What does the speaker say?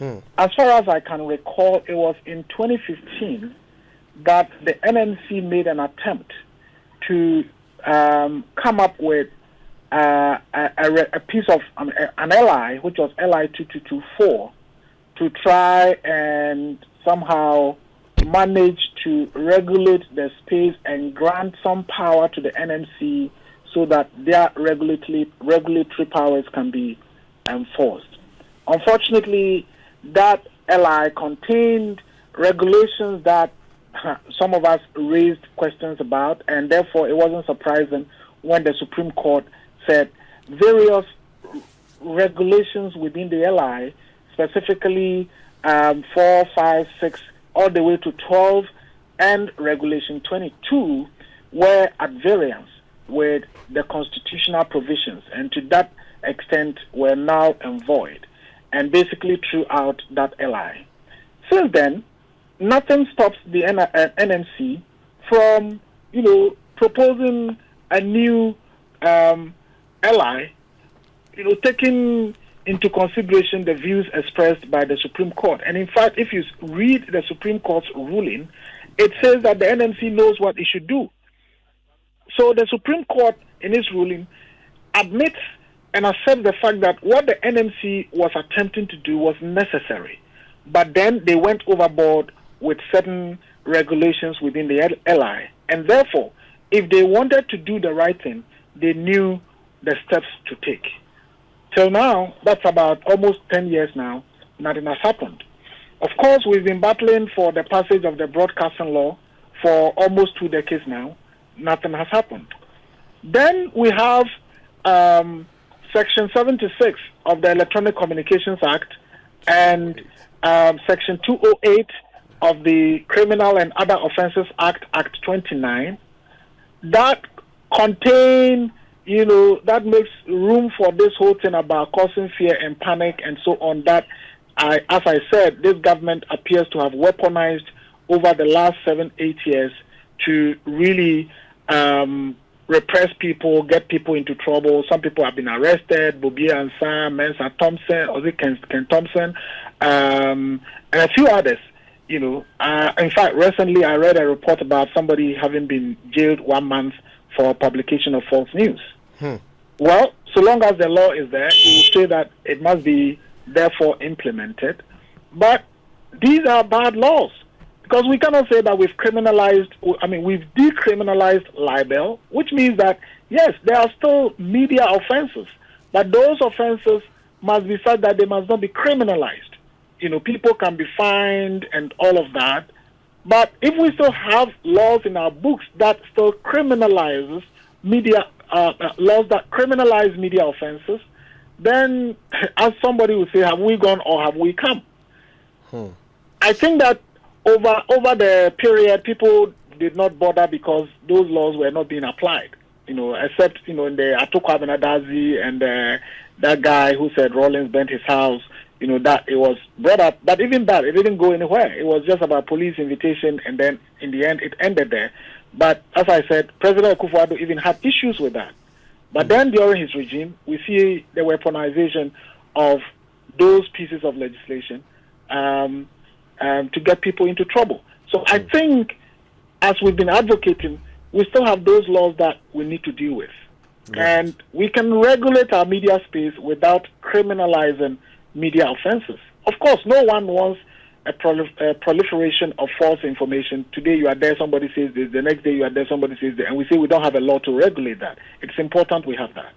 As far as I can recall, it was in 2015 that the NMC made an attempt to come up with a piece of an LI, which was LI 2224, to try and somehow manage to regulate the space and grant some power to the NMC so that their regulatory powers can be enforced. Unfortunately, that LI contained regulations that some of us raised questions about, and therefore it wasn't surprising when the Supreme Court said various regulations within the LI, specifically 4, 5, 6, all the way to 12, and Regulation 22, were at variance with the constitutional provisions, and to that extent were now void, and basically threw out that LI. Since then, nothing stops the NMC from, proposing a new LI, taking into consideration the views expressed by the Supreme Court. And in fact, if you read the Supreme Court's ruling, it says that the NMC knows what it should do. So the Supreme Court, in its ruling, admits and accepts the fact that what the NMC was attempting to do was necessary. But then they went overboard with certain regulations within the LI. And therefore, if they wanted to do the right thing, they knew the steps to take. Till now, that's about almost 10 years now, nothing has happened. Of course, we've been battling for the passage of the broadcasting law for almost 2 decades now. Nothing has happened. Then we have Section 76 of the Electronic Communications Act and Section 208 of the Criminal and Other Offences Act, Act 29, that contain, that makes room for this whole thing about causing fear and panic and so on, that, as I said, this government appears to have weaponized over the last 7-8 years to really repress people, get people into trouble. Some people have been arrested, Bobia and Sam, Mensa Thompson, Ken Thompson, and a few others. In fact, recently I read a report about somebody having been jailed 1 month for publication of false news. Well, so long as the law is there, you will say that it must be therefore implemented. But these are bad laws, because we cannot say that we've decriminalized libel, which means that, yes, there are still media offenses, but those offenses must be said that they must not be criminalized. People can be fined and all of that. But if we still have laws in our books that still criminalizes media, laws that criminalize media offenses, then, as somebody would say, have we gone or have we come? I think that over the period, people did not bother because those laws were not being applied. Except in the Atoko Abenadazi and that guy who said Rawlings burnt his house. That it was brought up, but even that, it didn't go anywhere. It was just about police invitation, and then in the end, it ended there. But as I said, President Akufo-Addo even had issues with that. But then during his regime, we see the weaponization of those pieces of legislation to get people into trouble. So I think, as we've been advocating, we still have those laws that we need to deal with. And we can regulate our media space without criminalizing media offenses. Of course, no one wants a proliferation of false information. Today you are there, somebody says this. The next day you are there, somebody says this. And we say we don't have a law to regulate that. It's important we have that.